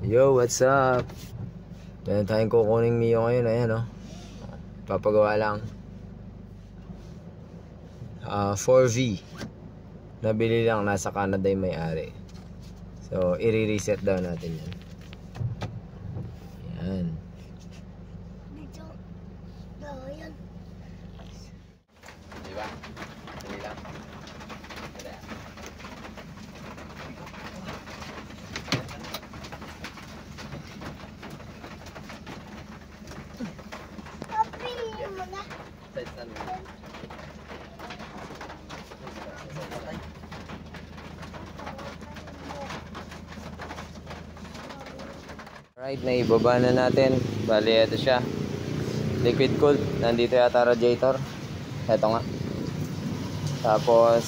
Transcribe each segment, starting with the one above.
Yo, what's up? Meron tayong kukuning Mio ngayon. Ayan, oh. Papagawa lang. 4V. Nabili lang, nasa Canada yung may-ari. So, i-reset daw natin yan. Ayan. Diba? Dali lang. Alright, naibaba na natin. Bali, ito siya. Liquid cooled. Nandito yata radiator. Ito nga. Tapos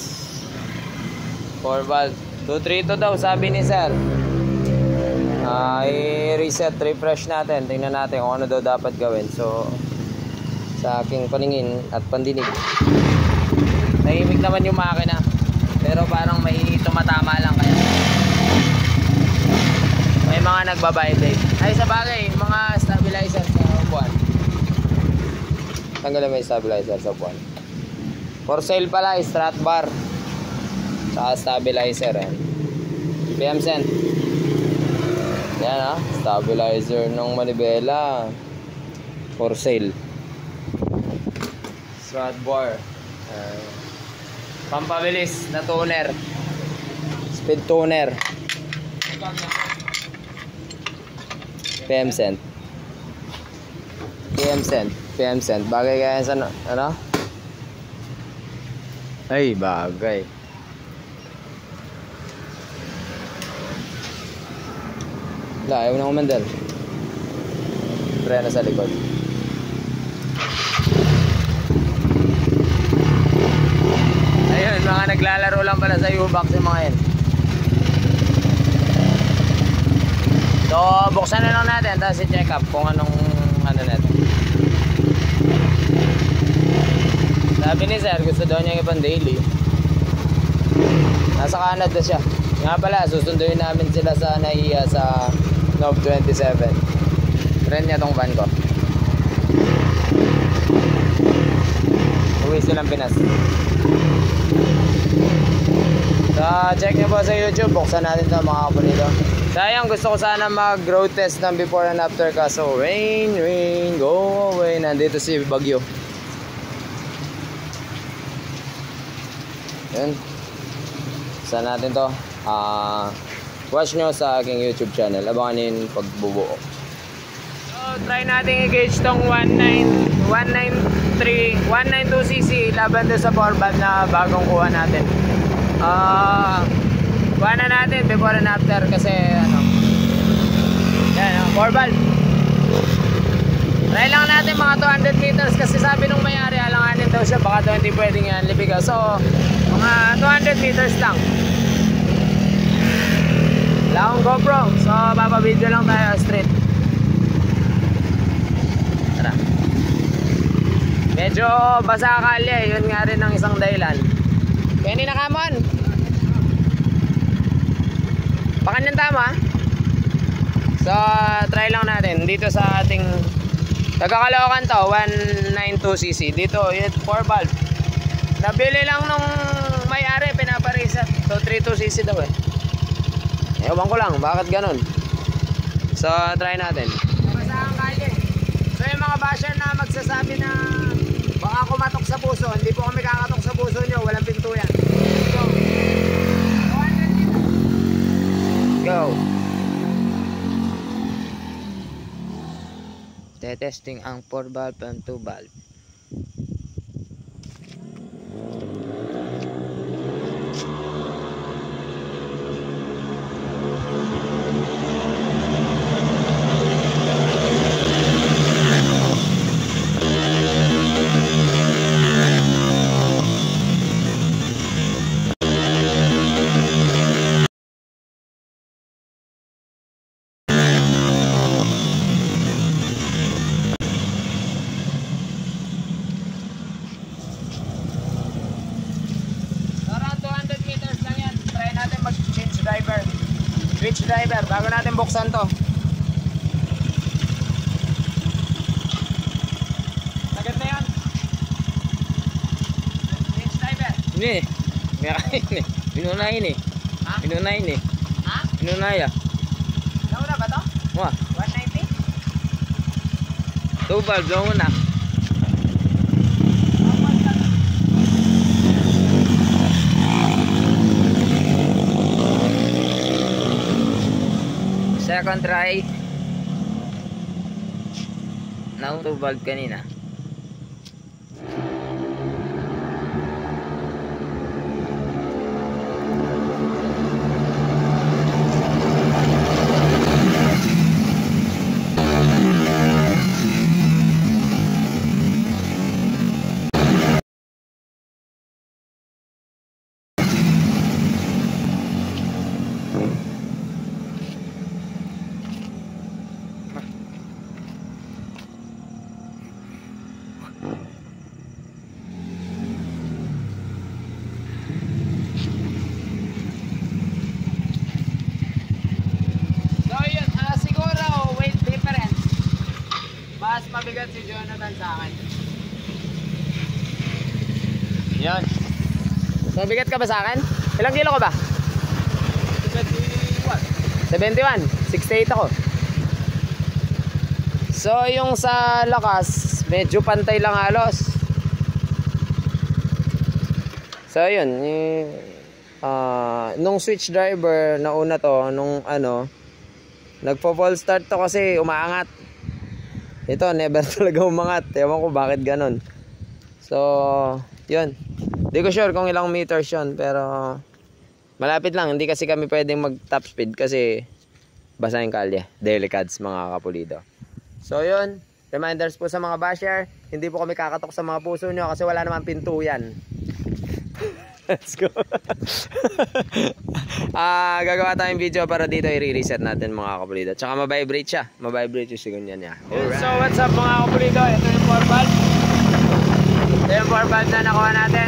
4 valve. 232 daw, sabi ni sir. I-reset, refresh natin. Tingnan natin kung ano daw dapat gawin. So, sa aking paningin at pandinig, tahimik naman yung makina. Pero parang may tumatama lang kaya. May mga nagbabibrate. Ay, sa bagay, mga stabilizer sa upuan. Tanggalin mo yung stabilizer sa upuan. For sale pala, strat bar. Saka stabilizer. PM cent. Yan, stabilizer ng manibela. For sale. Strat bar. Pampabilis na tuner. Speed tuner. PM cent. PM cent. PM cent. Bagay kaya sa ano? Ay, bagay. Wala, ayaw na kumandal. Preno sa likod. Ayun, mga naglalaro lang pala sa U-Box yung mga yan. So, buksan na lang natin, tapos i-check up kung anong ano natin. Sabi ni sir, gusto daw niya ibang daily. Nasa Canada siya. Nga pala, susunduin namin sila sa NAIA sa Nov 27. Rent niya tong van ko. Uwi silang Pinas. So, check nyo po sa YouTube. Buksan natin ito mga kapunito. Sayang, gusto ko sana mag-road test ng before and after, kaso rain, go away. Nandito si Bagyo. Yun. Buksan natin to. Watch nyo sa aking YouTube channel. Abangan yung pagbubuo. So, try natin i-gauge tong 192cc laban doon sa 4valve na bagong kuha natin. Kuha na natin before and after kasi ano. Yan, 4valve. Try lang natin mga 200 meters kasi sabi nung may-ari alanganin daw siya, baka daw hindi pwedeng yan libiga. So, mga 200 meters lang. Wala akong GoPro. So, papabideo lang tayo straight. Tara. Medyo basa kalye. Yun nga rin ang isang dahilan. Kenny na kamon. Pakan yung tama. So, try lang natin. Dito sa ating Nagkakalawakan to, 192cc. Dito, 4valve. Nabili lang nung may-ari, pinapareset. So, 32cc daw eh. Ewan ko lang, bakit ganun? So, try natin. Masahang kalye. So, yung mga basher na magsasabi na baka kumatok sa puso, hindi po kami kakatok sa puso nyo, walang pinto yan. So, go. Testing ang 4valve and 2valve. Switch driver bago natin buksan to. Hindi. May kain eh. Pinunahin eh. Ha? Pinunahin eh. Ha? Pinunaya. Nauna ba to? Wah. 190? 2 valve lang muna. Second try. Now 2 valve kanina. Mas mabigat si Jonathan sa akin. Yan. Mabigat ka ba sa akin? Ilang kilo ka ba? 71. 68 ako. So yung sa lakas, medyo pantay lang halos. So yun, nung switch driver nauna to, nung nagpo-fall start to kasi umaangat. Ito never talaga umangat. Ewan ko bakit ganon. So yun, di ko sure kung ilang meters yun, pero malapit lang. Hindi kasi kami pwedeng mag top speed kasi basa yung kalye. Delicads mga kapulido. So yun, reminders po sa mga basher, hindi po kami kakatok sa mga puso nyo kasi wala naman pinto yan. Let's go. Gagawa tayong video para dito i-reset natin mga kapulido. Tsaka ma-vibrate siya. Ma-vibrate yung sigon niya. Alright. So what's up mga kapulido? Ito yung 4 valve. Ito yung 4 valve na nakuha natin.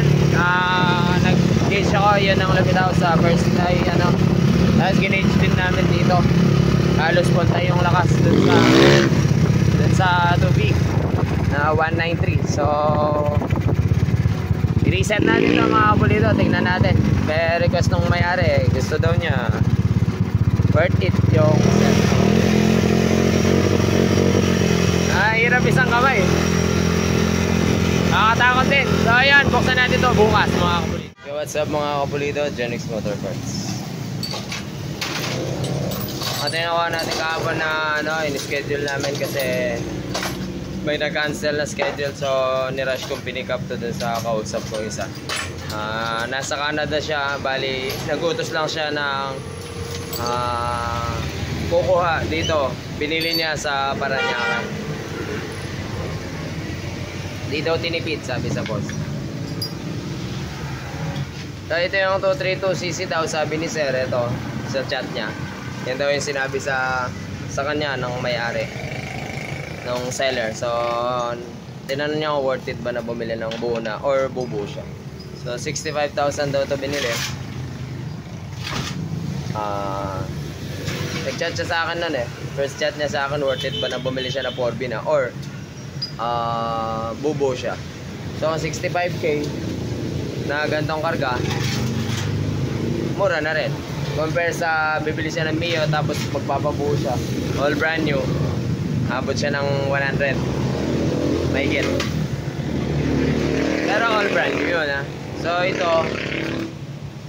Nag-gauge ako. Yan ang lapit ako sa first ay tapos ginage din namin dito. Halos punta yung lakas dun sa tubig na 193. So i-reset natin ito mga kapulido. Tingnan natin. May request nung may-ari. Gusto daw niya worth it yung set. Hirap isang kamay. Nakakatakot din. So ayan, buksan natin ito bukas mga kapulido. Okay, what's up mga kapulido? Genix Motor Parts. At nakuha natin kahapon na in-schedule namin kasi may na-cancel na schedule, so nirush kong pinick up to dun sa kausap ko isa. Nasa Canada siya, bali nagutos lang siya ng kukuha dito. Binili niya sa Parañaque. Dito tinipid, sabi sa boss. So ito yung 232cc daw, sabi ni Sir, ito sa chat niya. Yan daw yung sinabi sa kanya ng may-ari, ng seller. So tinanong niya kung worth it ba na bumili ng buo na or bubuo siya. So 65,000 daw to binili. Nag-chat siya sa akin nun eh. First chat niya sa akin, worth it ba na bumili siya na 4B na or bubuo siya. So 65k na gantong karga, mura na rin compare sa bibili siya ng Mio tapos magpapabuo siya all brand new, abot siya ng 100 mahigit, pero all brand new yun ha. So ito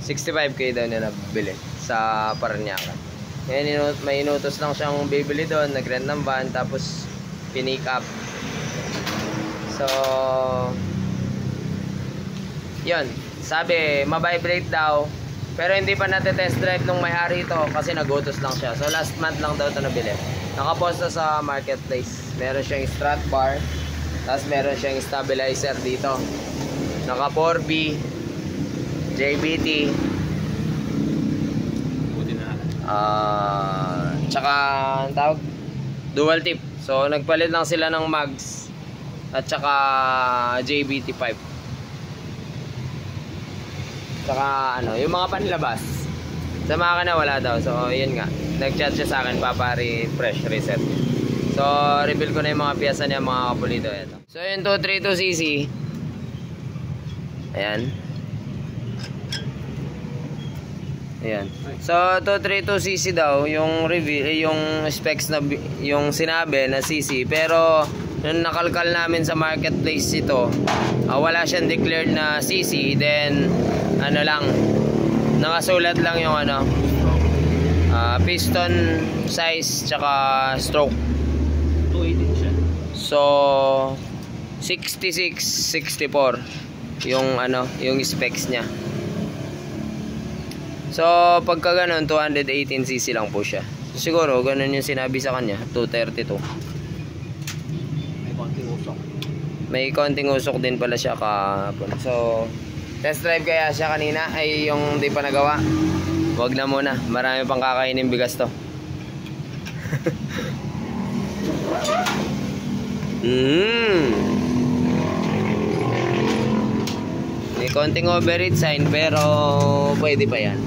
65k daw niya nabili sa Parañaque. Ngayon may inutos lang siyang bibili doon, nag-rent ng van tapos pinick up. So yun, sabi ma-vibrate daw, pero hindi pa natetest drive nung may-ari ito kasi nagutos lang siya. So last month lang daw ito nabili. Nakaposta sa marketplace. Meron siyang strut bar, tapos meron siyang stabilizer dito. Naka 4B JBT, tsaka ang tawag, dual tip. So nagpalit lang sila ng mags at tsaka JBT pipe, tsaka yung mga panlabas. Sa makina wala daw. So yun nga, nag-chat siya sa akin, papari-fresh reset. So reveal ko na yung mga piyesa niya mga kapulido. Ito. So yung 232cc, ayan, Ayan. So 232cc daw yung review, yung specs na yung sinabi na cc, pero nung nakalkal namin sa marketplace ito, wala siyang declared na cc, then ano lang, nakasulat lang yung ano, piston size tsaka stroke. 218 siya. So 66, 64 yung ano, yung specs niya. So pagka ganun 218cc lang po siya. So, siguro ganun yung sinabi sa kanya, 232. May konting usok. May konting usok din pala siya kahapon. So test drive kaya siya kanina ay yung di pa nagawa. Wag na muna, marami pang kakainin bigas to. May konting overheat sign pero pwede pa yan.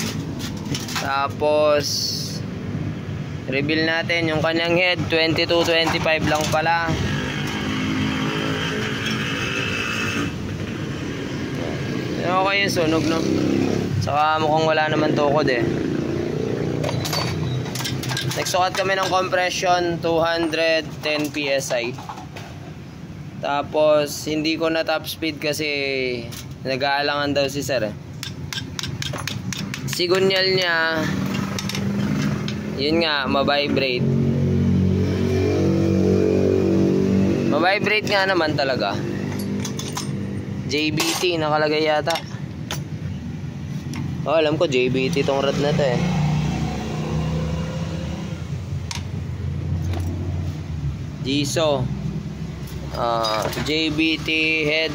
Tapos reveal natin yung kanyang head, 22-25 lang pala. Okay yung sunog, no? Saka mukhang wala naman tukod eh. Nagsukat kami ng compression 210 PSI. Tapos hindi ko na top speed kasi nag-aalangan daw si sir eh. Sigunyal niya, yun nga, ma-vibrate. Ma-vibrate nga naman talaga. JBT nakalagay yata. Alam ko JBT tong rod na to eh. Jiso, JBT head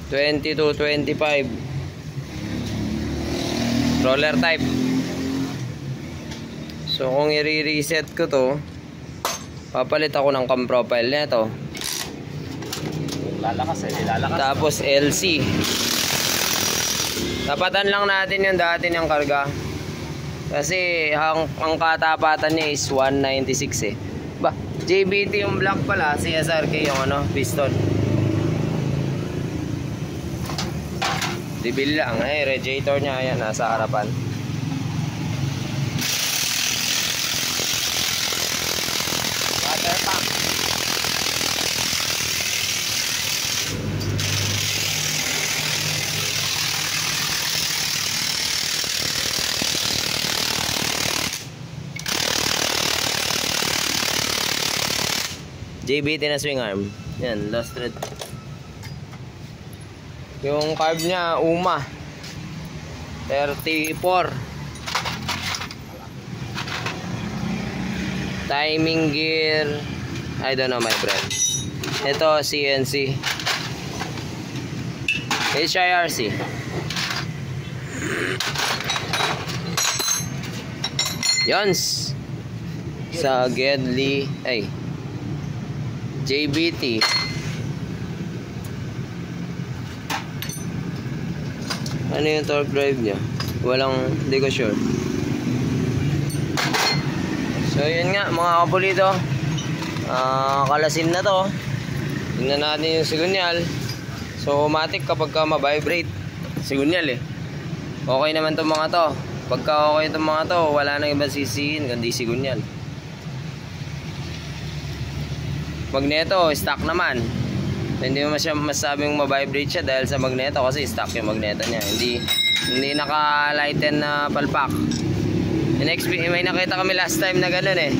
22-25 roller type. So kung i-reset ko to, papalit ako ng cam profile nito. Lalakas eh, lalakas. Tapos LC. Tapatan lang natin yung dati niyang karga. Kasi ang katapatan niya is 196 eh. Ba, JBT yung black pala, si SRK yung ano, piston. Reveal lang, radiator niya ayan, nasa harapan. Water pump. JBT na swing arm. Yan, lost thread. Yung carb niya, UMA 34. Timing gear, I don't know my brand. Ito, CNC HIRC. Yons sa Gedli ay JBT. Ano yung torque drive niya? Hindi ko sure. So yun nga mga kapulito, kalasin na to. Tingnan natin yung sigunyal. So automatic kapag ka ma-vibrate sigunyal eh. Okay naman itong mga to. Pagka okay itong mga to, wala nang ibang sisihin kundi sigunyal. Magneto, stock naman. Hindi mo masabing ma-vibrate siya dahil sa magneto kasi stock yung magneto niya. Hindi naka-lighten na palpak. May nakita kami last time na gano'n eh.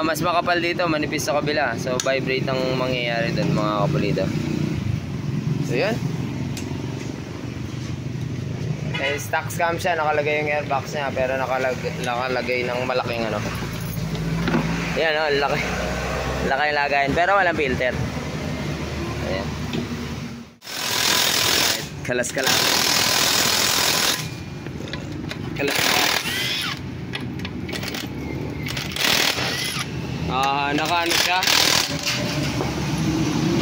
Mas makapal dito, manipis sa kabila. So vibrate ang mangyayari doon mga kapulito. So yun. Stock scam siya, nakalagay yung airbox niya pero nakalagay ng malaking ano. Yan o, laki lagayin pero walang filter. Ayan. Kalas. Naka-ano siya?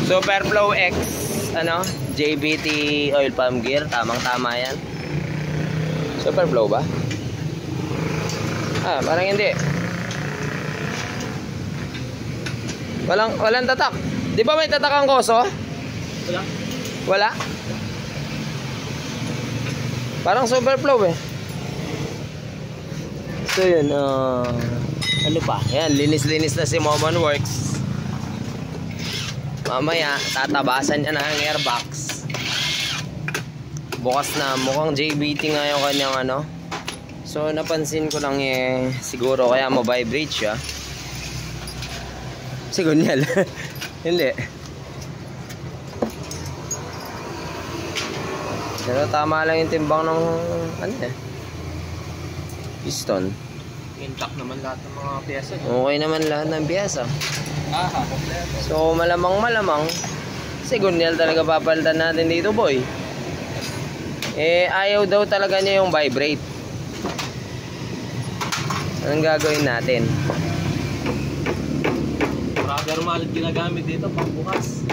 Superflow X JBT oil pump gear, tamang-tama yan. Superflow ba? Parang hindi. Walang tatak. Di ba may tatak ang koso? Wala. Wala? Parang superflow eh. So yun, ano pa? Ayan, linis-linis na si Momon Works. Mamaya, tatabasan niya na ang airbox. Bukas na, mukhang JBT nga yung kanyang ano. So napansin ko lang siguro kaya mo-vibrate siya. Sigunyal. Hindi. Pero tama lang yung timbang ng ano piston. Intact naman lahat ng mga pyesa. Okay naman lahat ng piyesa. Kompleto. So malamang sigunyal talaga papalitan natin dito, boy. Ayaw daw talaga niya yung vibrate. Anong gagawin natin? Brother Mal ginagamit dito pangbukas.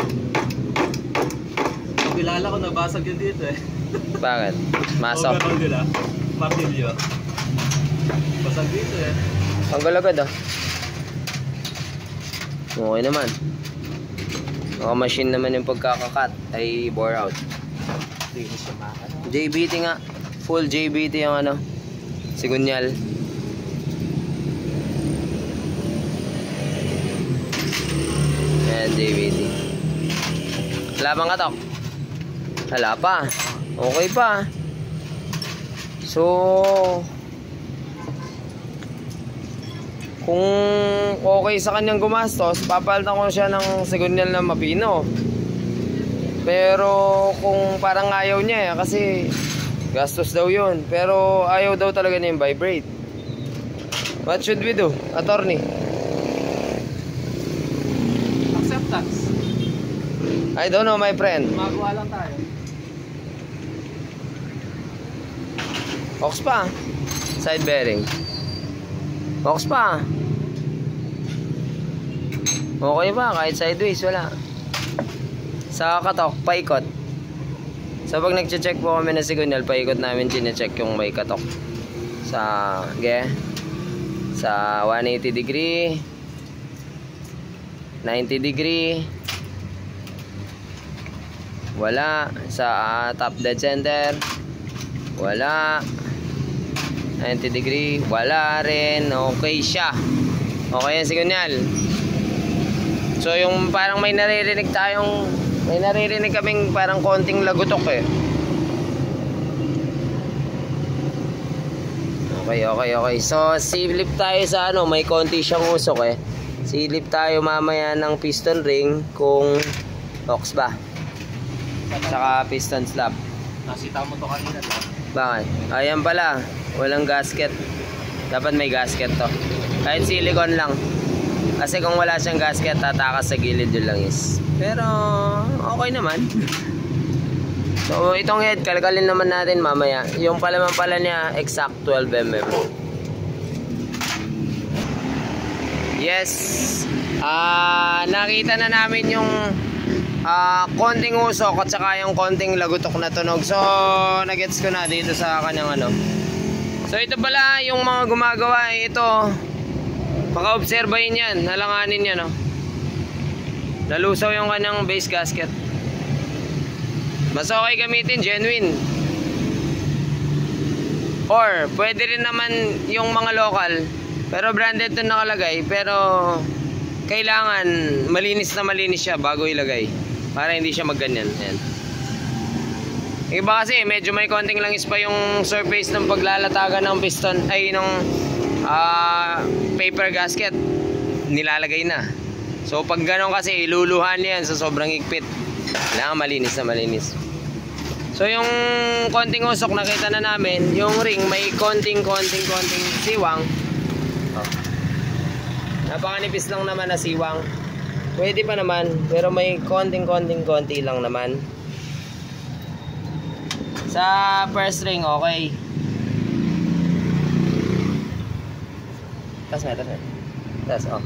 Kilala ko nabasag yun dito eh. Bakit? Masok. Overall nila. Martilyo. Basag dito eh. Tanggal agad ah. Okay naman. Naka-machine naman yung pagkakakat ay bore out. Hindi siya makakano. JBT nga. Full JBT yung ano. Sigunyal. Ayan, JBT. Wala bang katok? Wala pa. Okay pa. So, kung okay sa kanyang gumastos, papalitan ko siya ng sigunyal na mapino. Pero kung parang ayaw niya kasi gastos daw yun. Pero ayaw daw talaga niya yung vibrate. What should we do, attorney? Acceptance. I don't know, my friend. Magawa lang tayo. Ox pa. Side bearing. Ox pa. Okay ba? Kahit sideways, wala. Sa katok, paikot. So pag nagche-check po kami na signal, paikot namin chine-check yung may katok. Sa 180 degree, 90 degree. Wala. Sa top dead center, wala. 90 degree, wala rin. Okay siya. Okay yung signal. So yung parang may naririnig kaming parang konting lagutok eh. Okay. So silip tayo sa ano, may konti siyang usok eh. Silip tayo mamaya ng piston ring kung ox ba. Saka piston slap. Nasita mo to kanina. Bakit? Ayan pala, walang gasket. Dapat may gasket to. Kahit silicone lang. Kasi kung wala siyang gasket, tatakas sa gilid yun lang is. Pero okay naman. So itong head, kalkalin naman natin mamaya. Yung palaman pala niya, exact 12 mm. Yes. Nakita na namin yung konting usok at saka yung konting lagutok na tunog. So nagets ko na dito sa kanyang ano. So ito pala yung mga gumagawa ito. Paka-obserbahin yan, nalanganin yan no. Nalusaw yung kanyang base gasket. Mas okay gamitin, genuine. Or pwede rin naman yung mga local, pero branded to nakalagay. Pero kailangan malinis na malinis siya bago ilagay, para hindi siya magganyan. Ayan. Iba kasi medyo may konting langis pa yung surface ng paglalatagan ng piston ay ng paper gasket, nilalagay na. So pag ganon kasi iluluhan yan sa sobrang higpit. Kailangan malinis na malinis. So yung konting usok nakita na namin, yung ring may konting siwang. Napakanipis lang naman na siwang. Pwede pa naman, pero may konti lang naman. Sa first ring okay. Tas, oh.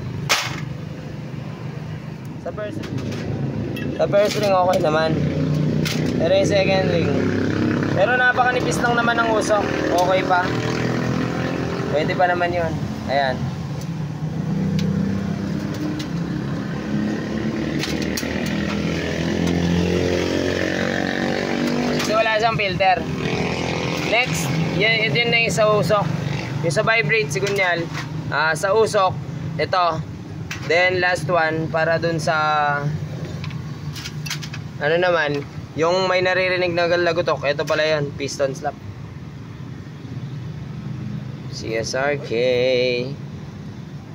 Sa first ring okay naman. Pero yung second ring, pero napakanipis lang naman ng usok. Okay pa. Pwede pa naman yun. Ayan. Kasi wala siyang filter. Next, yan na yung sa usok. Yung sa vibrate, sigunyal. Sa usok, ito. Then last one, para dun sa ano naman, yung may naririnig na lagutok. Ito pala yun, piston slap. CSRK.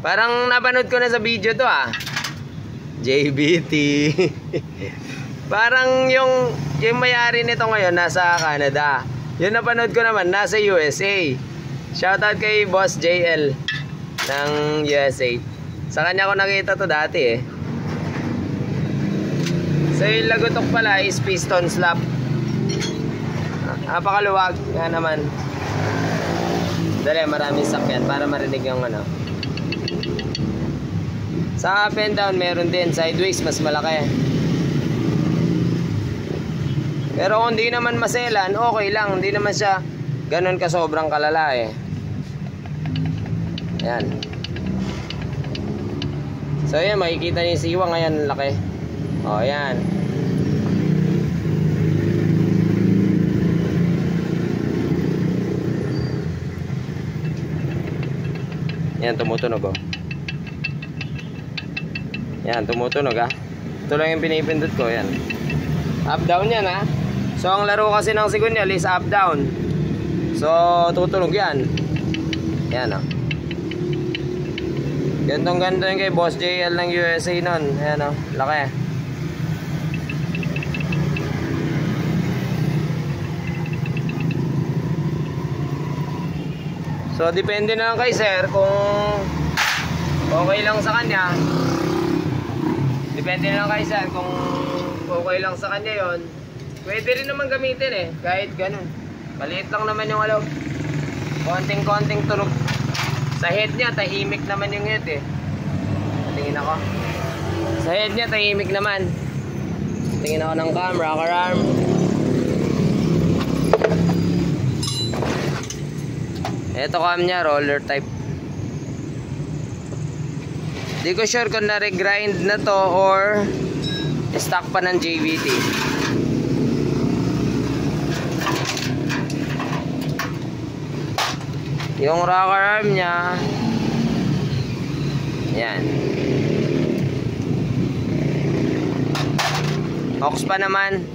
Parang napanood ko na sa video to JBT. Parang yung may-ari nito ngayon nasa Canada. Yung napanood ko naman nasa USA. Shoutout kay Boss JL ng USA. Sa kanya ko nakita to dati So yung lagutok pala is piston slap. Napakaluwag nga naman. Dali, maraming sakyan para marinig yung ano. Sa up and down meron din. Sideways mas malaki. Pero kung di naman maselan, okay lang. Hindi naman siya ganun ka sobrang kalala Ayan. So yan, makikita niyo yung siwang. Ayan, laki. O, ayan. Yan, tumutunog Yan, tumutunog Ito lang yung pinipindot ko. Yan. Up down yan So ang laro kasi ng sigunyal is up down. So tutunog yan. Yan Gantong ganda yung kay Boss JL ng USA nun. Ayan laki. So depende na lang kay sir kung okay lang sa kanya. Depende na lang kay sir kung okay lang sa kanya yon. Pwede rin naman gamitin kahit ganun. Maliit lang naman yung konting tunog. Sa head niya, tahimik naman yung head Tingin ako. Sa head niya, tahimik naman. Tingin ako ng cam, rocker arm. Ito cam niya, roller type. Di ko sure kung na-regrind na to or stock pa ng JVT. Yung rocker arm niya, yan. Aux pa naman.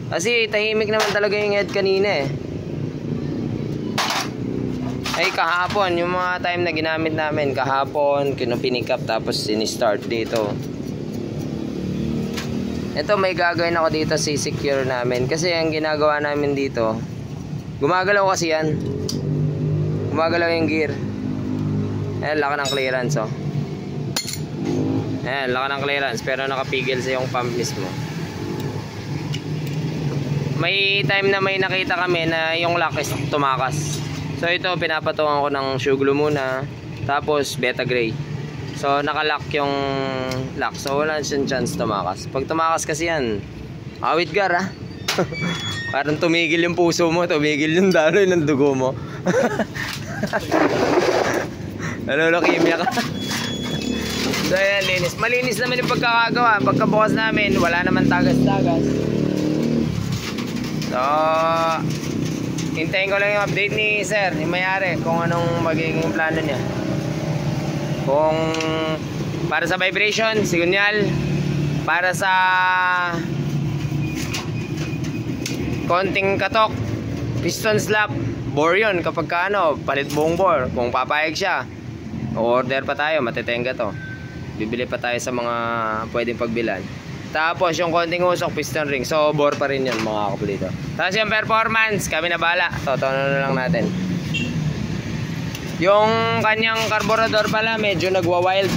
Kasi tahimik naman talaga yung head kanina Ay kahapon, yung mga time na ginamit namin kahapon, pinick up tapos sinistart dito. Ito may gagawin ako dito si-secure namin. Kasi ang ginagawa namin dito, gumagalaw kasi yan. Gumagalaw yung gear. Ayan, laki ng clearance Ayan, laki ng clearance pero nakapigil sa yung pump mismo. May time na may nakita kami na yung lock is tumakas. So ito pinapatungan ko ng shoe glue muna. Tapos beta gray. So nakalock yung lock. So wala siyang chance tumakas. Pag tumakas kasi yan, awit gar Parang tumigil yung puso mo, tumigil yung daloy ng dugo mo. Nalulokimya ka. So ayan, linis. Malinis naman yung pagkakagawa. Pagkabukas namin, wala naman tagas-tagas. So hintayin ko lang yung update ni sir, yung may-ari, kung anong magiging plano niya. Kung para sa vibration, sigunyal. Para sa konting katok, piston slap, bore yun. Kapag ka palit buong bore. Kung papayag siya, order pa tayo, matitenga to. Bibili pa tayo sa mga pwedeng pagbilan. Tapos yung konting usok, piston ring. So bore pa rin yun mga kapulito. Tapos yung performance, kami na bala. Totono na lang natin. Yung kanyang carburetor pala medyo nagwa-wild.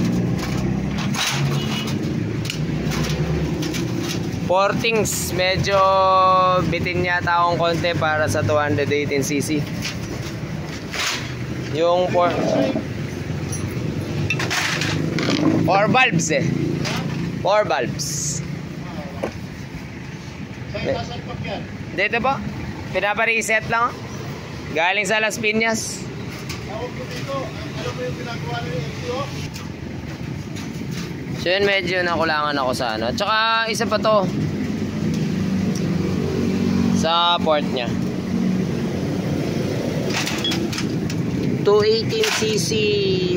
Portings, medyo bitin yata akong konti para sa 218cc. Yung 4 valves 4 valves. Dito po, pinapa-reset lang. Galing sa Las Piñas. Tawag ko dito, ano po yung ginagawa ng LTO? So yun, medyo nakulangan ako sa ano. Tsaka isa pa to sa port nya. 218cc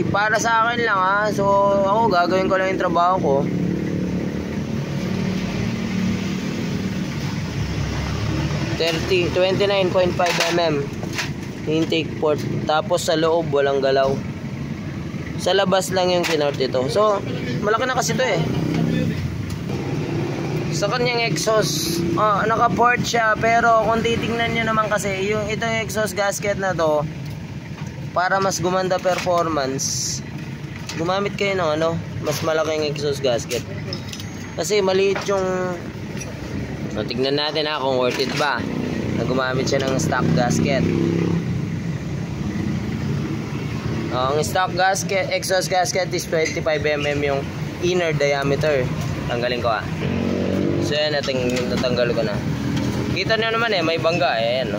para sa akin lang ha. So ako gagawin ko lang yung trabaho ko. $30, 29.5 mm intake port. Tapos sa loob walang galaw. Sa labas lang yung kinort ito. So malaki na kasi ito eh. Sa kanyang exhaust, naka-port siya, pero kung titingnan nyo naman kasi yung itong exhaust gasket na to, para mas gumanda performance, gumamit kayo ng mas malaking exhaust gasket. Kasi maliit yung tignan natin kung worth it ba na gumamit siya ng stock gasket. Ang stock gasket, exhaust gasket is 25 mm yung inner diameter. Tanggalin ko So yan, natanggal ko na. Kita nyo naman may bangga ayan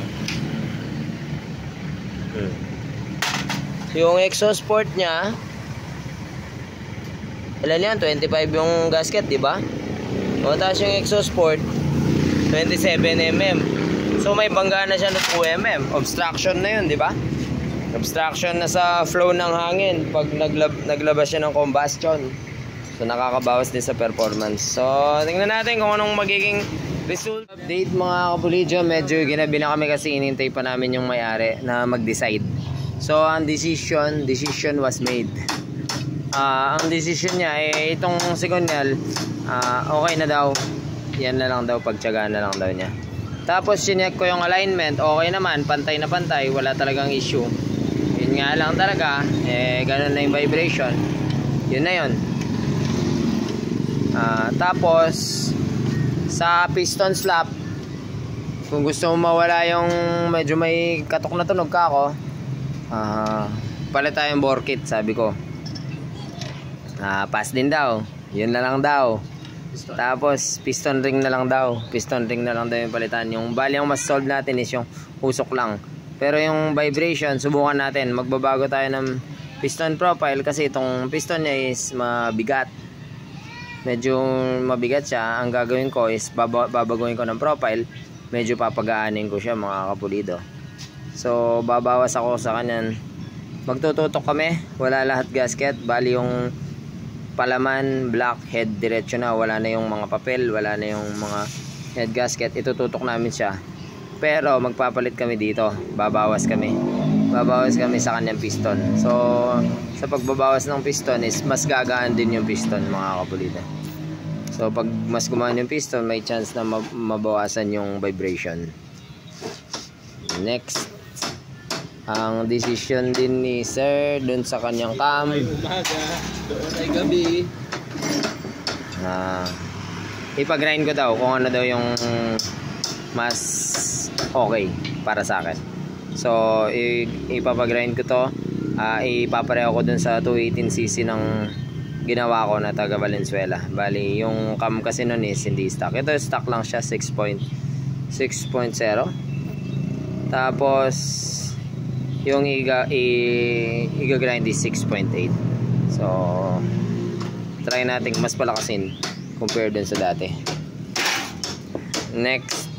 So yung exhaust port nya, ilan yan? 25 yung gasket, diba? Tapos yung exhaust port 27 mm. So may bangga na siya na 2 mm. Obstruction na yun, diba? Obstruction na sa flow ng hangin pag naglabas siya ng combustion. So nakakabawas din sa performance. So tingnan natin kung anong magiging result. Update mga kapulidyo, medyo ginabi na kami kasi inintay pa namin yung may-ari na mag-decide. So ang decision was made. Ang decision niya itong signal okay na daw. Yan na lang daw, pagtiyagaan na lang daw niya. Tapos sinek ko yung alignment, okay naman, pantay na pantay, wala talagang issue. Yun nga lang talaga, ganun na yung vibration. Yun na yun. Tapos sa piston slap, kung gusto mo mawala yung medyo may katok na tunog ka ako, palit tayong bore kit, sabi ko. Pass din daw, yun na lang daw. Tapos piston ring na lang daw. Piston ring na lang daw yung palitan. Yung bali yung mas solve natin is yung usok lang. Pero yung vibration, subukan natin. Magbabago tayo ng piston profile kasi itong piston niya is mabigat. Medyo mabigat siya. Ang gagawin ko is babaguhin ko ng profile. Medyo papagaanin ko siya mga kapulido. So babawas ako sa kanyan. Magtututok kami. Wala lahat gasket. Bali yung palaman, black, head, diretso na. Wala na yung mga papel, wala na yung mga head gasket. Itututok namin siya. Pero magpapalit kami dito. Babawas kami sa kanyang piston. So sa pagbabawas ng piston is mas gagaan din yung piston mga kapulida. So pag mas gumaan yung piston, may chance na mabawasan yung vibration. Next, ang decision din ni sir dun sa kanyang cam ay umaga, doon ay gabi. Ipag-grind ko daw kung ano daw yung mas okay para sa akin. So ipapag-grind ko to. Ipapareho ko dun sa 218cc ng ginawa ko na taga Valenzuela. Bali yung cam kasi nun is hindi stock. Ito stock lang siya, 6.0. Tapos yung iga-grind is 6.8. So try natin mas palakasin compared dun sa dati. Next,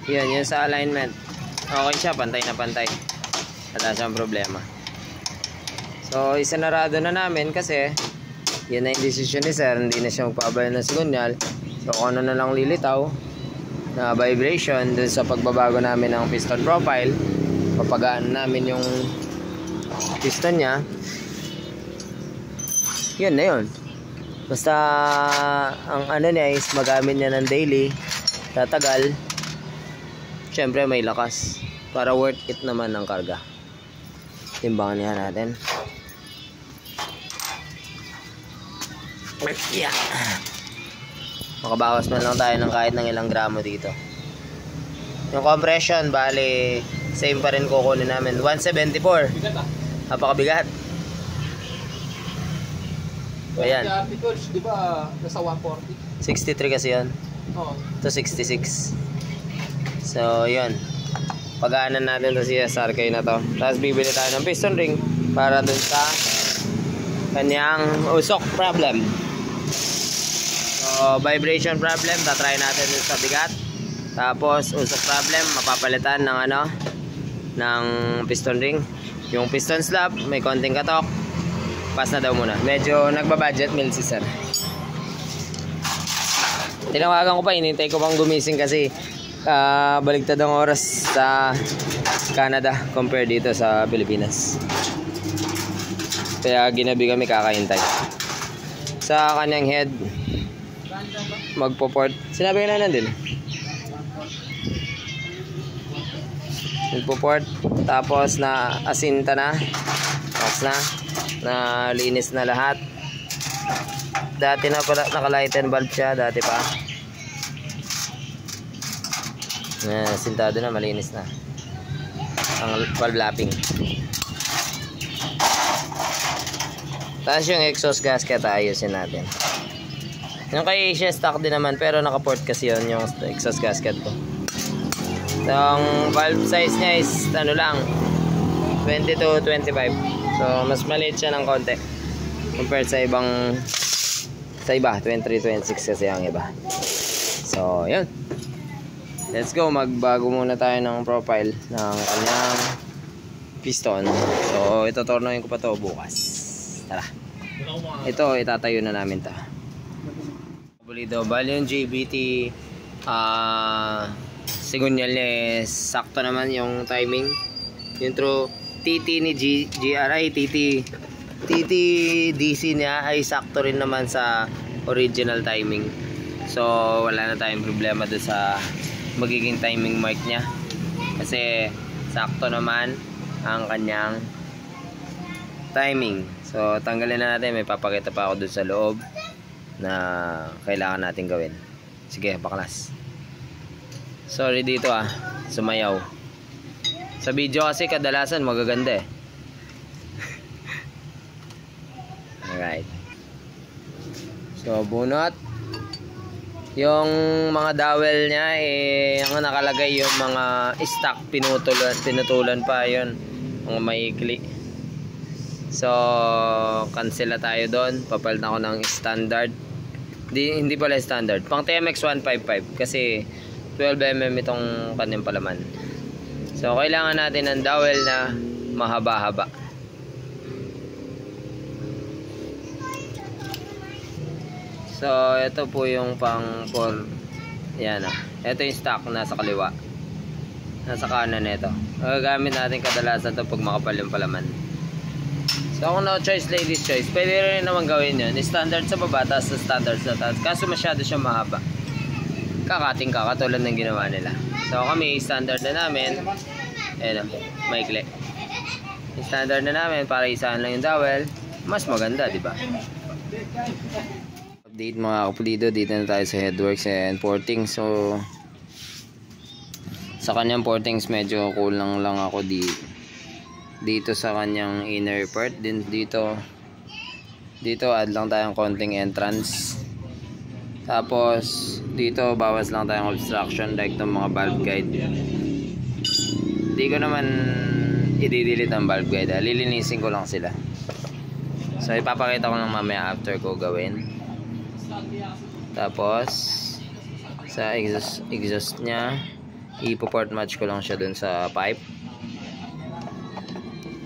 yun sa alignment, okay siya, pantay na pantay, wala siyang problema. So isinarado na namin kasi yun na yung decision ni sir, hindi na siya magpabaya ng signal. So kung ano na lang lilitaw na vibration dun sa pagbabago namin ng piston profile, papagaan namin yung piston nya, yun na yun. Basta ang ano niya is magamit niya ng daily, tatagal, syempre may lakas para worth it naman ng karga. Timbangan niya natin. Yeah. Makabawas man lang tayo ng kahit ng ilang gramo dito. Yung compression, bali same pa rin kukunin namin, 174. Napakabigat. Ayan. Because di ba nasa 140? 63 kasi yun. Ito 66. So yun, pagaanan natin to si SRK na to. Tapos bibili tayo ng piston ring para dun sa kanyang usok problem. So vibration problem, tatry natin dun sa bigat. Tapos usok problem, mapapalitan ng ng piston ring. Yung piston slap, may konting katok. Pass na daw muna. Medyo nagbabudget meal si sir. Tinawagan ko pa, inintay ko pang gumising kasi baligtad ang oras sa Canada compare dito sa Pilipinas. Kaya ginabi kami kakahintay. Sa kanyang head, magpo-port. Sinabi ko na nandun. Magpo-port. Tapos na asinta na. Tapos na linis na lahat. Dati na pala naka-lighten bulb siya. Dati pa. Sintado na, malinis na ang valve lapping. Tapos yung exhaust gasket ayusin natin. Yung kay Asia stock din naman pero naka-port kasi yun yung exhaust gasket ko. So ang valve size niya is ano lang 20 to 25. So mas maliit siya ng konti compared sa iba 23-26 kasi ang iba. So yun, let's go. Magbago muna tayo ng profile ng kanyang piston. So itotornoin ko pa to bukas. Tara. Ito itatayo na namin ta. Bulido. Bali yung JBT sigunyal niya is sakto naman yung timing. Yung true TT ni GRI TT DC niya ay sakto rin naman sa original timing. So wala na tayong problema doon sa magiging timing mark niya kasi sakto naman ang kanyang timing. So tanggalin na natin, may papakita pa ako doon sa loob na kailangan natin gawin. Sige, baklas. Sorry dito sumayaw. Sa video kasi kadalasan magaganda eh. Alright. So bunot. Yung mga dowel niya ang nakalagay yung mga stock pinutulan pa yun, mga maikli. So cancel na tayo doon. Papalit ako ng standard. Hindi pala standard. Pang TMX 155 kasi 12mm itong kanyang palaman. So kailangan natin ng dowel na mahaba-haba. So ito po yung pang yan ito yung stock nasa kaliwa, nasa kanan nito. Gagamit natin kadalasan ito pag makapal yung palaman. So kung no choice, ladies choice, pwede rin naman gawin yun. Standard sa baba, taas sa standard sa taas. Kaso masyado siya mahaba, kakating katulad ng ginawa nila. So kami standard na namin. Ayan maikli. Standard na namin para isahan lang yung dowel. Mas maganda, di ba? Update mga kapulido, dito na tayo sa headworks and porting. So sa kanyang portings medyo kulang lang ako dito sa kanyang inner part. Din dito add lang tayong konting entrance. Tapos dito bawas lang tayong obstruction like ng mga valve guide. Hindi ko naman i-delete ang valve guide, lilinisin ko lang sila. So ipapakita ko lang mamaya after ko gawin. Tapos sa exhaust niya, ipo-port match ko lang siya dun sa pipe.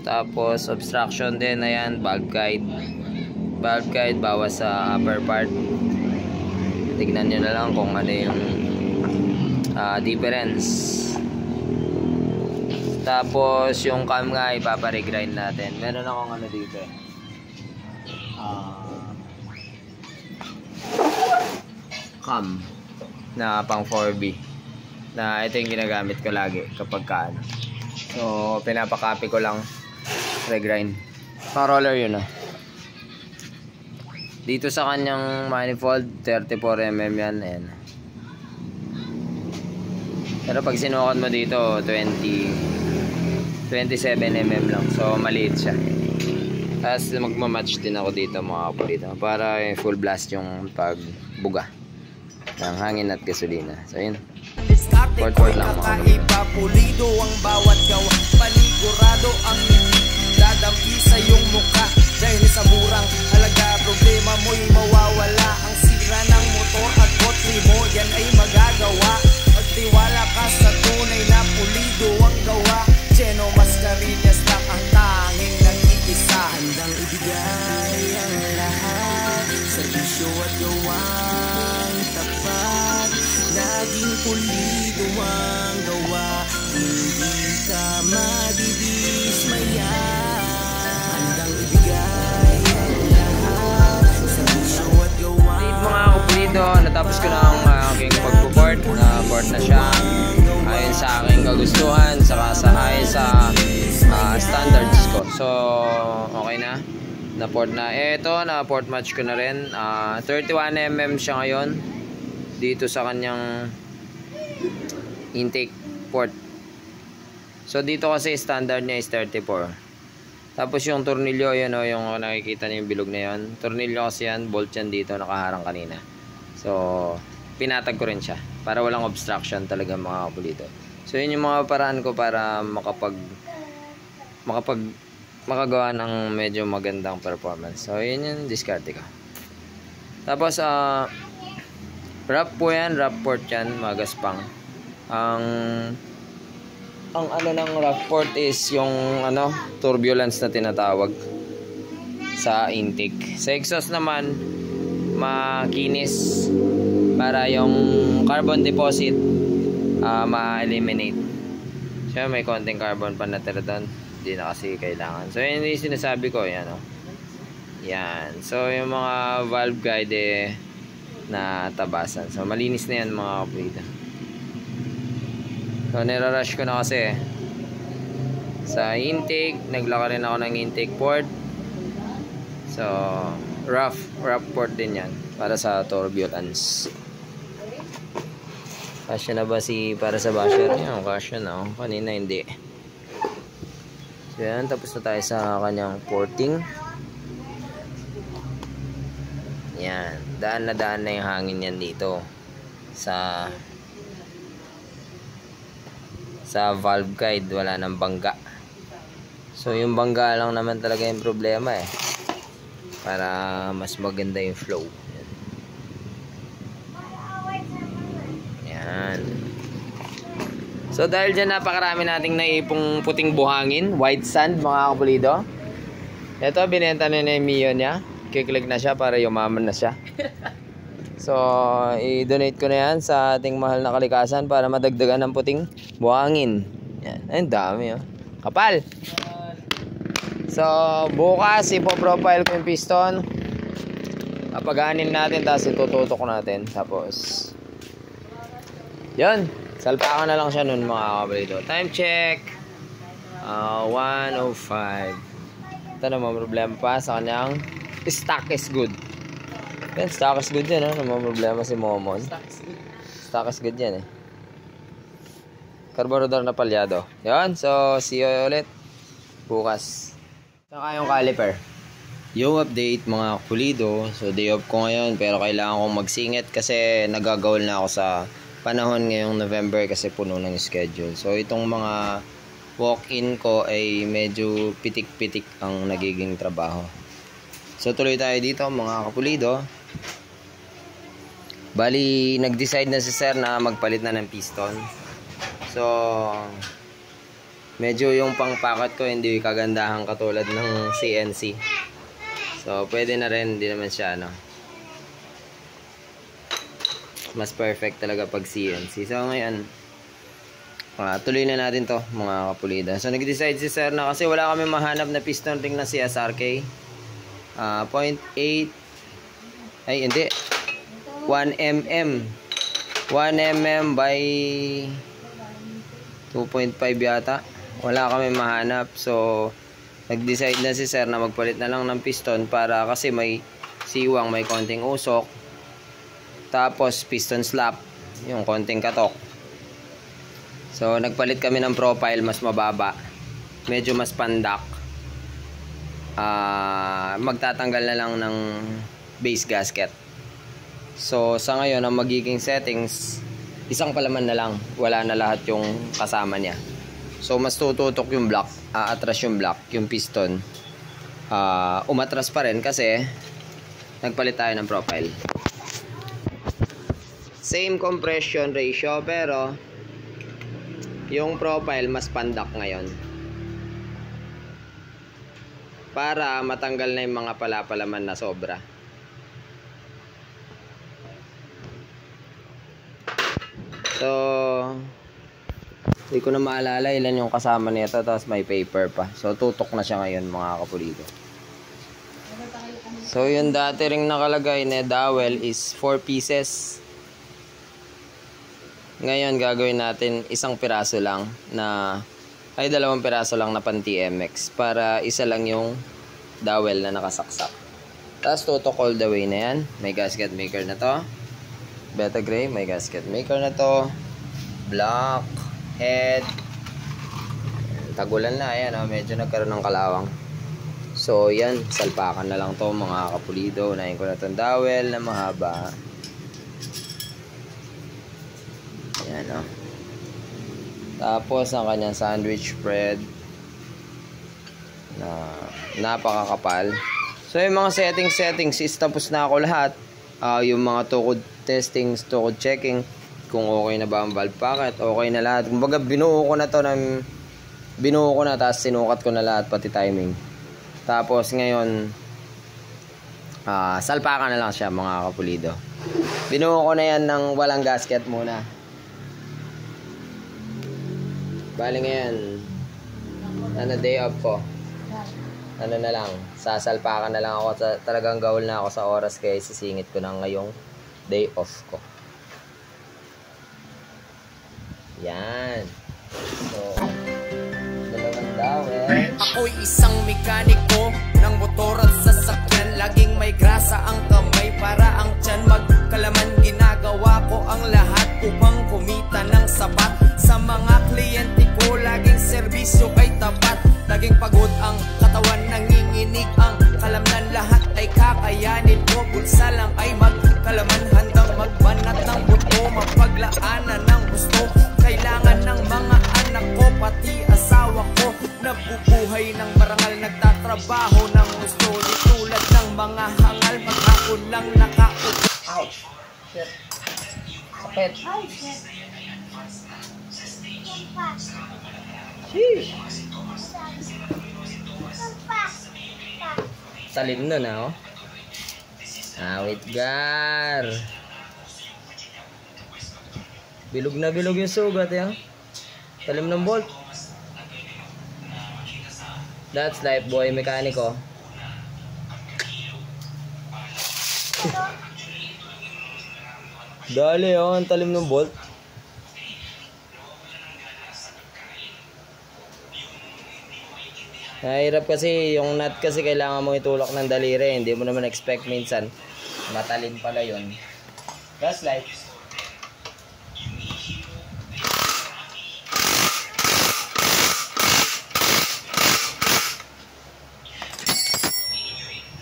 Tapos obstruction din, ayan, valve guide bawas sa upper part. Tignan nyo na lang kung ano yung difference. Tapos yung cam nga ipapa-regrind natin. Meron akong ano dito cam na pang 4B na ito yung ginagamit ko lagi kapag kaano. So pinapakopy ko lang, regrind. Pang roller yun dito sa kanyang manifold 34mm yan. Ayan. Pero pag sinukat mo dito 27mm lang, so maliit siya. Tapos magmamatch din ako dito mga kapulido para full blast yung pagbuga ng hangin at gasolina. So yun, port lang mga kapulido. Pulido ang bawat gawa, panigurado ang dadampi sa iyong muka. Dahil sa murang halaga, problema mo'y mawawala. Ang sira ng motor at kotse mo, yan ay magagawa. Magtiwala ka sa tunay na pulido ang gawa. Geno port na siya ayon sa aking kagustuhan, saka ayon sa standards ko. So okay na, na port na. Ito, na port match ko na rin. 31mm siya ngayon dito sa kanyang intake port. So dito kasi standard niya is 34. Tapos yung tornilyo, yun o, yung nakikita niyo yung bilog na yun. Tornilyo kasi yan, bolt yan dito, nakaharang kanina. So, pinatag ko rin siya para walang obstruction talaga mga kapulito. So, yun yung mga paraan ko para makagawa ng medyo magandang performance. So, yun yung discarte ko. Tapos, wrap po yan, wrap port yan, magaspang. Ang ano ng wrap port is yung turbulence na tinatawag sa intake. Sa exhaust naman, makinis para yung carbon deposit ma-eliminate. Siya may konting carbon pa natira doon. Hindi na kasi kailangan. So yun yung sinasabi ko, yan o. Yan. So yung mga valve guide na tabasan. So malinis na yan mga kapulito. So nirarush ko na kasi sa intake, naglaka rin ako ng intake port. So rough port din yan para sa turbulence. Kasya na ba para sa basher niya? Kasya na, kanina hindi. So yan, tapos na tayo sa kanyang porting. Yan, daan na yung hangin yan dito sa valve guide, wala nang bangga. So yung bangga lang naman talaga yung problema para mas maganda yung flow. Yan. So dahil dyan napakarami nating naipong puting buhangin, white sand mga kapulido. Ito binenta na yung Mio niya. Kiklik na siya para yumaman na siya. So, i-donate ko na yan sa ating mahal na kalikasan para madagdagan ng puting buhangin. Yan. Ay, dami oh. Kapal! So, bukas ipo-profile ko yung piston. Papaganin natin, tapos itututok natin. Tapos, yun. Salpakan na lang siya nun mga kabalito. Time check. 1:05. Ito naman problema pa sa kanyang stock is good. Yan, stock is good yan, naman problema si Momon. Stock is good yan Carburetor na palyado. Yan, so see you ulit bukas. Saka yung caliper. Yung update mga pulido. So day off ko ngayon pero kailangan kong magsingit kasi nagagawal na ako sa panahon ngayong November kasi puno ng schedule. So itong mga walk-in ko ay medyo pitik-pitik ang nagiging trabaho. So tuloy tayo dito mga kapulido. Bali, nag-decide na si sir na magpalit na ng piston. So, medyo yung pang-packet ko hindi kagandahan katulad ng CNC. So, pwede na rin, hindi naman siya, mas perfect talaga pag CNC. So, ngayon, tuloy na natin to mga kapulida. So, nag-decide si sir na kasi wala kami mahanap na piston ring na CSRK. 0.8 ay hindi 1mm 1mm by 2.5 yata, wala kami mahanap. So nag-decide na si sir na magpalit na lang ng piston para kasi may siwang, may konting usok, tapos piston slap, yung konting katok. So nagpalit kami ng profile mas mababa, medyo mas pandak. Magtatanggal na lang ng base gasket. So sa ngayon ang magiging settings, isang palaman na lang, wala na lahat yung kasama niya. So mas tututok yung block, atras yung block, yung piston umatras pa rin kasi nagpalit tayo ng profile. Same compression ratio pero yung profile mas pandak ngayon para matanggal na yung mga palapalaman na sobra. So hindi ko na maalala ilan yung kasama nito, tapos may paper pa. So tutok na siya ngayon mga kapulido. So yung dati ring nakalagay na dowel is 4 pieces. Ngayon gagawin natin isang piraso lang na ay 2 piraso lang na pan TMX para isa lang yung dowel na nakasaksak. Tapos tutok all the way na yan. May gasket maker na to. Beta gray, may gasket maker na to. Black, head. Tagulan na, ayan, medyo nagkaroon ng kalawang. So yan, salpakan na lang to mga kapulido. Unahin ko na itong dowel na mahaba. Ayan o. Tapos ang kanyang sandwich bread na napakakapal. So yung mga settings is tapos na ako lahat. Yung mga tukod testings, tukod checking, kung okay na ba ang valve packet, okay na lahat. Kumbaga binuo ko na tapos sinukat ko na lahat pati timing. Tapos ngayon salpakan na lang siya mga kapulido. Binuo ko na yan ng walang gasket muna. Bali ngayon day off ko. Ano na lang, sasalpakan na lang ako. Talagang gawal na ako sa oras kaya sisingit ko na ngayong day off ko. Yan. So, dalawang dowel. Ako'y isang mekaniko ng motor at sasakyan. Laging may grasa ang kamay para ang tiyan magkalaman. Ginagawa ko ang lahat upang kumita ng sapat. Sa mga kliyente ko, laging serbisyo ay tapat. Laging pagod ang katawan, nanginginig ang kalamnan. Lahat ay kakayanin ko, bulsa lang ay magkalaman. Handang magbanat ng buto, mapaglaanan ng gusto. Kailangan ng mga anak ko, pati asawa ko. Nabubuhay ng marangal, nagtatrabaho ng gusto. Di tulad ng mga hangal, maghapon lang nakaupo. Ouch! Shit. Sakit. Sheesh! Talim nun oh. Awit gar. Bilog na bilog yung sugat yan. Talim ng bolt. That's life boy mekaniko. Dali oh, ang talim ng bolt. Nahirap kasi yung nut kasi kailangan mo itulak ng daliri. Hindi mo naman expect minsan matalim pala yun. That's life.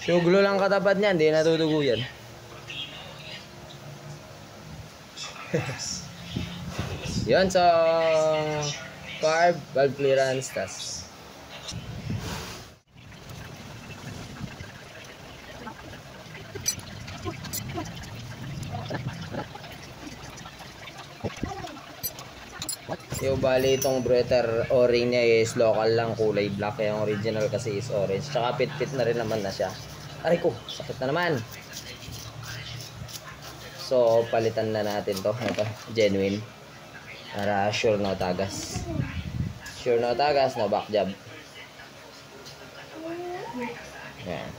Suglo lang katapat niyan, hindi natutugo yan. Yun, so carb, valve clearance, tas yung bali itong breather o-ring niya is local lang, kulay black. Yung original kasi is orange. Tsaka pit-pit na rin naman na siya. Aray ko, sakit na naman. So palitan na natin to. Ito, genuine. Para sure no tagas. Sure no tagas, no back job. Yan.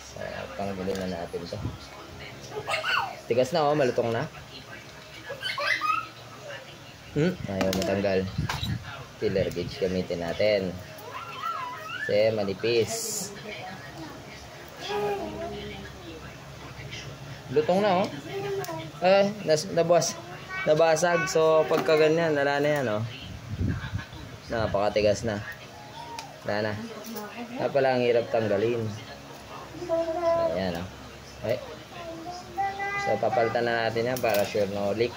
So tanggalin na natin to. Tigas na oh, malutong na. Ayaw matanggal. Filler gauge gamitin natin. Kasi manipis. Lutong na oh. Nabasag. So pagka ganyan, wala na yan oh. Napakatigas na. Wala na. Kaya pala ang hirap tanggalin. Ayan oh. Okay. So papalitan na natin yan para sure no leak.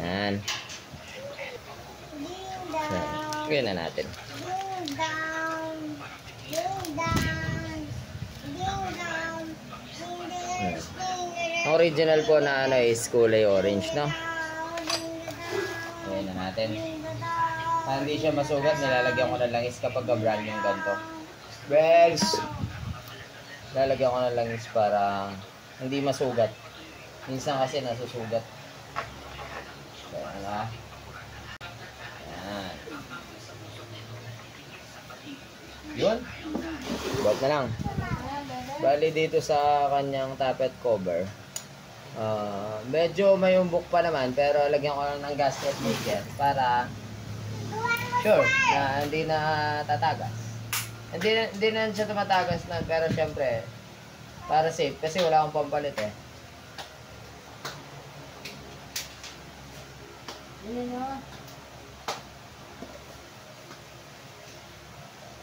Ayan. Gawin na natin. Ang original po na ano is kulay orange, no? Gawin na natin. Hindi siya masugat, nilalagyan ko ng langis kapag brand yung ganito. Breaks! Lalagyan ko ng langis para hindi masugat. Minsan kasi nasusugat. Kaya na. Yun. Buhat na lang. Bali dito sa kanyang tappet cover. Medyo may umbok pa naman pero lagyan ko lang ng gasket maker para sure na hindi na tatagas. Hindi na siya tumatagas na pero syempre para safe kasi wala akong pampalit eh.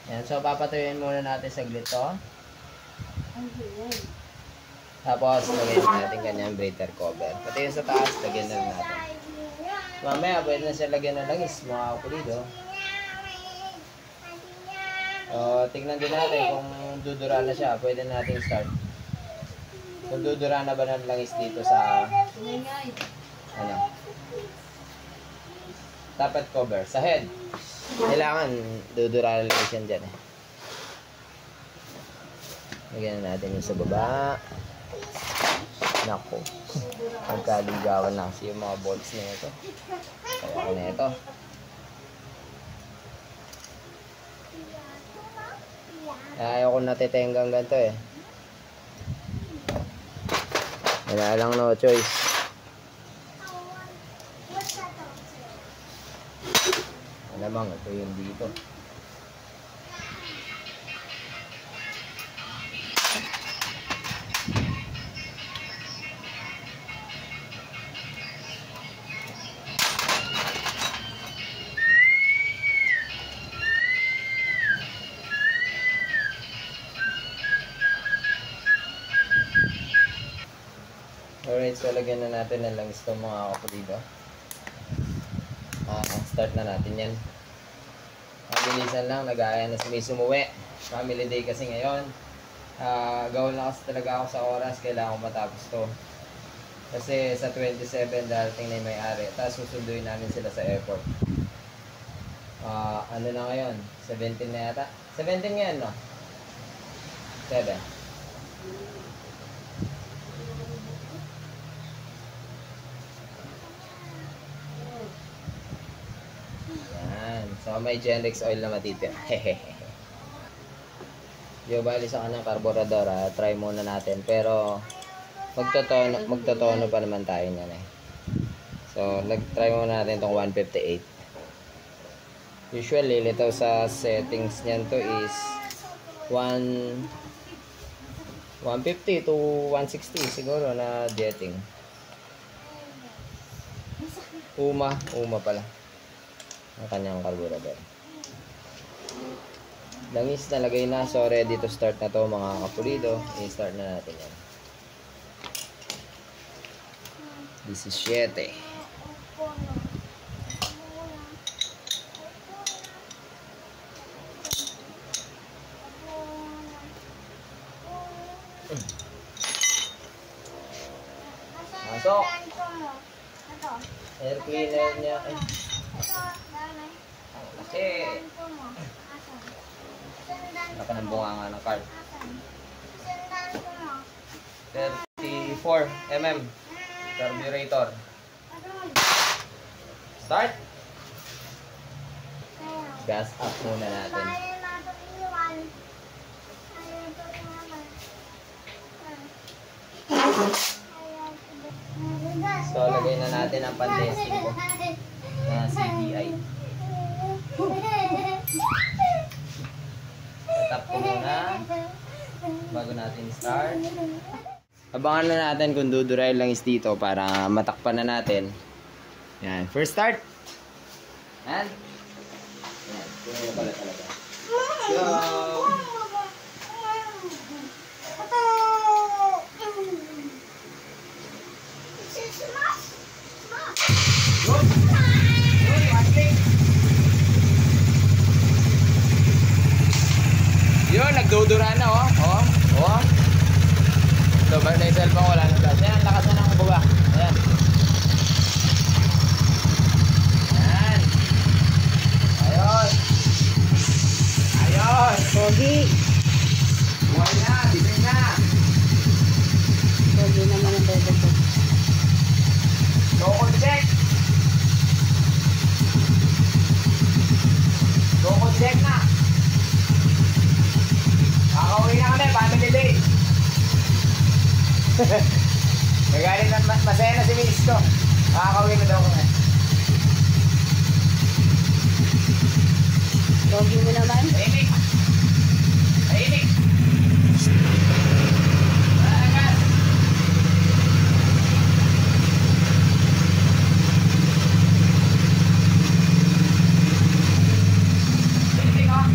Yan, so papatuyuin muna natin saglit to. Tapos lagyan natin kanyang breather cover. Pati yung sa taas, lagyan na natin. Mamaya pwede na siya lagyan ng langis mga kapulido. Tignan din natin kung dudura na siya. Pwede natin start. Kung dudura na ba ng langis dito sa ano, tappet cover. Sa head, kailangan dudura na langis yan dyan eh. Lagyan na natin yung sa baba. Nako, magkaligawan na kasi yung mga bolts na ito. Kaya ko na ito. Ayaw ko natitenggang ganito eh. Wala lang, no choice. Alamang ito yung dito. Alright, so lagyan na natin ng langis itong mga kapulido. Start na natin yan. Mabilisan lang, nag-aaya na sumuwi. Family day kasi ngayon. Gawin na kasi talaga ako sa oras, kailangan ko matapos to. Kasi sa 27, darating na yung may-ari. Tapos susunduin namin sila sa airport. Ano na ngayon? 17 na yata? 17 ngayon, no? 7. So may Genrex oil na matitira. Hehehe. Yo, bali sa kanang carburetor, try muna natin. Pero magtotono pa naman tayo niyan eh. So nag-try muna natin itong 158. Usually ito sa settings niyan to is 150 to 160 siguro na jetting. Uma pala ang kanyang carburetor. Langis nalagay na, so ready to start na to mga kapulido. I-start na natin yan. 17. Masok. Air cleaner niya. Kasi naka ng bunganga ng card. 34 mm carburetor. Start. Gas up muna natin. So lagay na natin ang pan-testing ko na CDI. Tap ko muna bago natin start. Abangan na natin kung duduray lang is dito para matakpan na natin. Yan, first start. Yan. Yan, puno pala talaga. So, yun, nagdudura na, oh. Dobar na yung cellphone, wala na gas. Yan, lakas na ng buga. Ayan. Ayan. Ayos. Pogi. Buhay na, design na. Pogi naman ang bebe ko. Local check. Local check na. Nagaling na, masaya na si Miss ko. Makakawin na daw kami. Pogi mo naman. Tahimik! Tahimik! Agas! Tahimik oh!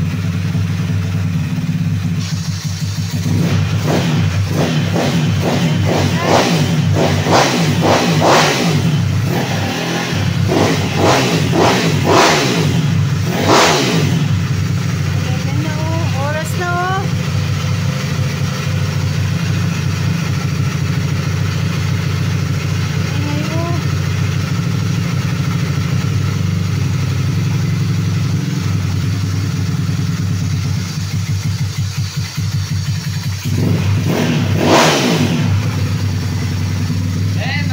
Ayan na oh. Oras na oh. Ay, oh.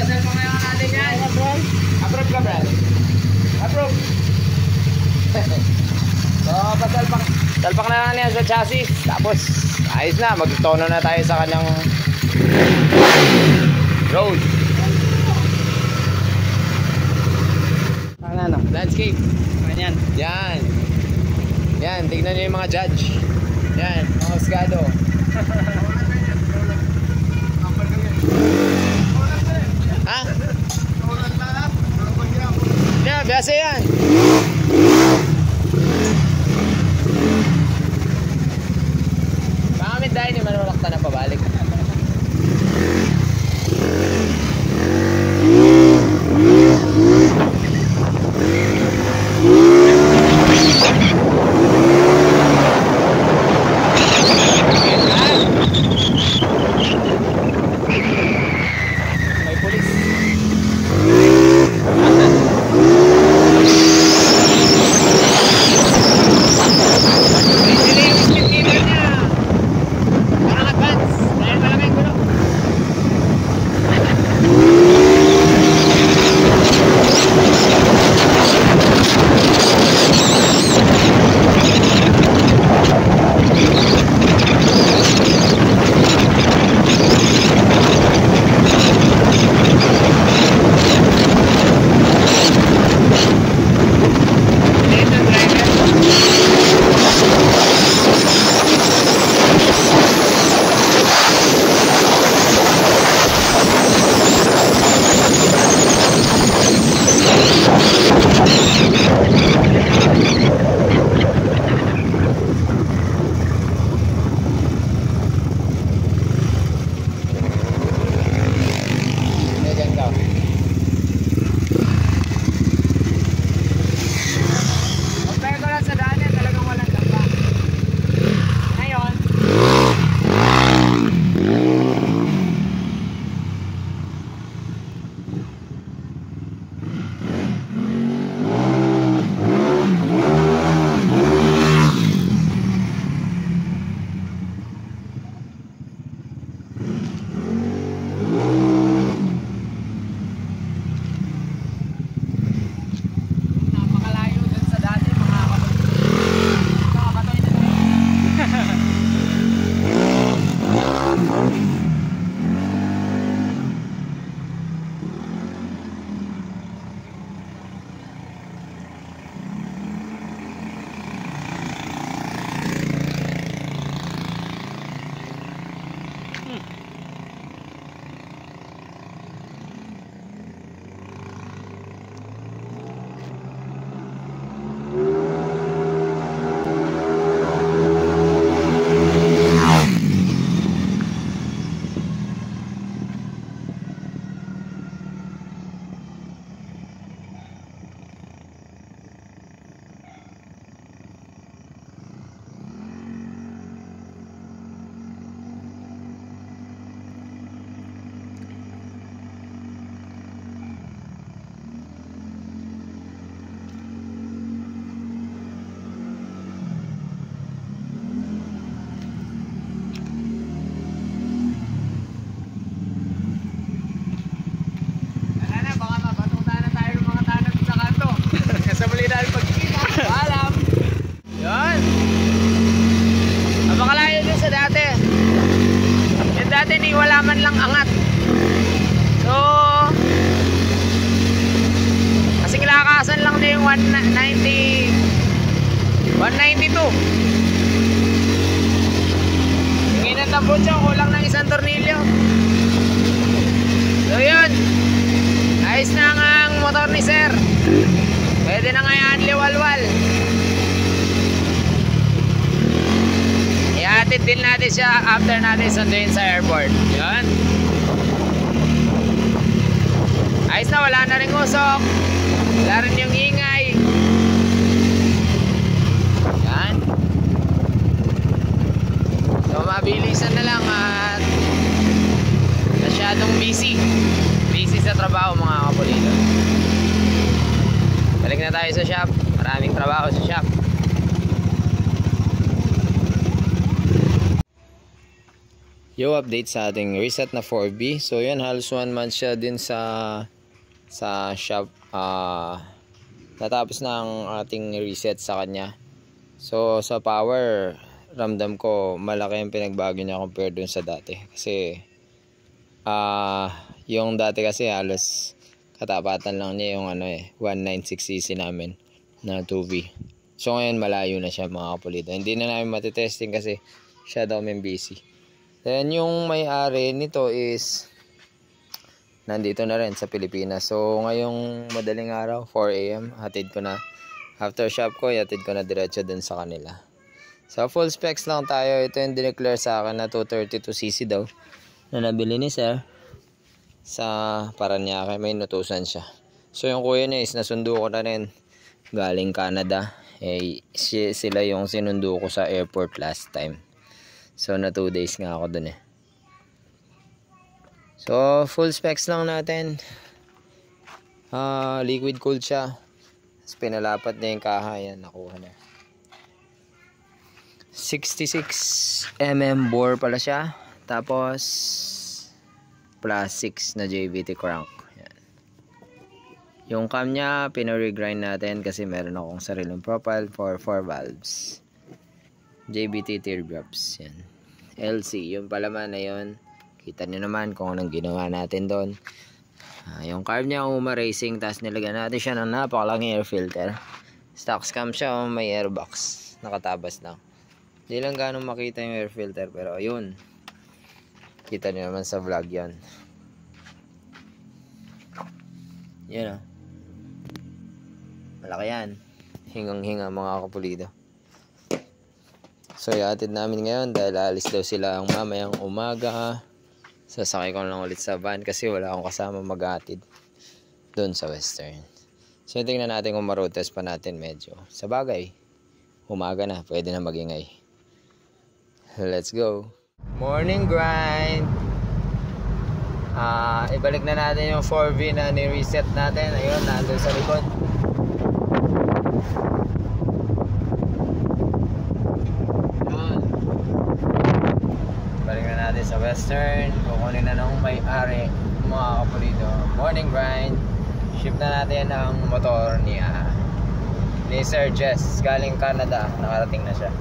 Pasal pa ngayon natin yan. Ayan, Brad. Approve ka, Brad? Approve. So, pasalpak na lang yan sa chassis. Tapos, ayos na. Magtono na tayo sa kanyang road. Ano? Landscape. Ganyan. Yan. Yan, tignan nyo yung mga judge. Yan, mga husgado. Ha? Yeah, biasa yan. Baka kami dahil yung manulakta na pabalik. May pulis. Sila yung speed meter niya. Parang advance. Ayan natin eh, wala man lang angat. So, kasing lakasan lang na yung 192. Yung inatambot siya, kulang ng isang tornilyo. So yun, ayos na ang motor ni sir. Pwede na nga yan liwalwal. Ihatid din natin siya after natin sunduin sa airport. Yun. Ayos na, wala na rin usok. Wala rin yung ingay. Yan. So mabilisan na lang at masyadong busy sa trabaho mga kapulido. Balik na tayo sa shop. Maraming trabaho sa shop. Yo, update sa ating reset na 4B. So yan, halos 1 month siya din sa shop. Natapos na ang ating reset sa kanya. So sa power, ramdam ko malaki yung pinagbago niya compared dun sa dati. Kasi yung dati kasi halos katapatan lang niya yung 196cc namin na 2V. So ngayon malayo na siya mga kapulido. Hindi na namin matitesting kasi siya daw may busy. Then yung may-ari nito is nandito na rin sa Pilipinas. So ngayong madaling araw 4 AM hatid ko na. After shop ko hatid ko na diretso dun sa kanila. So full specs lang tayo. Ito yung dineclare sa akin na 232cc daw na nabili ni sir sa Paranaque. May inutusan siya. So yung kuya niya is nasundo ko na rin galing Canada. Sila yung sinundo ko sa airport last time. So na 2 days nga ako dun eh. So full specs lang natin. Liquid cooled siya. Tapos pinalapat niya yung kaha. Yan, nakuha na. 66mm bore pala siya. Tapos plus 6 na JBT crank. Yan. Yung cam niya pina-regrind natin kasi meron akong sariling profile for 4 valves. JBT teardrops. Yan. LC. Yung palaman na yun. Kita nyo naman kung anong ginawa natin doon. Yung carb niya Uma Racing. Tapos nilagyan natin siya ng napakalang air filter. Stock cam siya. May airbox. Nakatabas lang. Hindi lang ganun makita yung air filter. Pero ayun. Kita nyo naman sa vlog yan. Yan o. Malaki yan. Hingang-hinga mga kapulido. So ihatid namin ngayon dahil alis daw sila ang mamayang umaga. Sasakay ko lang ulit sa van kasi wala akong kasama maghatid doon sa Western. So tingnan natin kung ma-road test pa natin medyo. Sa bagay, umaga na, pwede na magingay. Let's go. Morning grind. Ibalik na natin yung 4V na ni-reset natin. Ayun, nandun sa likod. Balik na natin sa Western. Kukunin na ng may-ari mga kapulido. Morning grind. Ship na natin ang motor ni Sir Jess. Galing Canada. Nakarating na siya.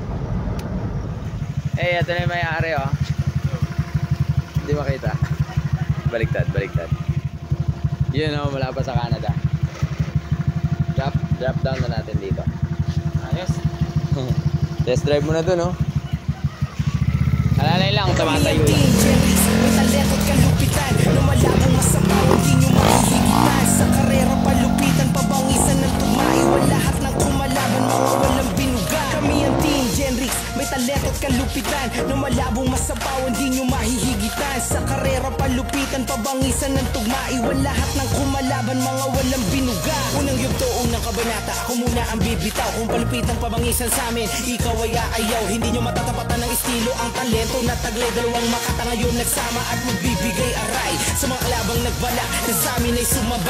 Ito na yung may-ari oh. Hindi makita. Baliktad. Yun oh, mula pa sa Canada. Drop down na natin dito. Ayos. Test drive mo na dun oh. Alalay lang, tumatayo yun. May talekot kalupitan, lumalabong masabaw, hindi nyo mahihigitan. Sa karera palupitan, pabangisan ng tumaiwan lahat ng kumalaban, mga walang binuga. Kami ang Team Genrix, may talekot kalupitan, lumalabong masabaw, hindi nyo mahihigitan. Sa karera palupitan, pabangisan ng tugmaiwan lahat ng kumalaban, mga walang binuga. Unang yugto, unang kabanata, ako muna ang bibitaw. Kung palupitan pabangisan sa amin, ikaw ay aayaw. Hindi nyo matatapatan ng estilo ang talento na taglay. Dalawang makata ngayon nagsama at magbibigay aray sa mga kalabang nagbala na sa amin ay sumabay.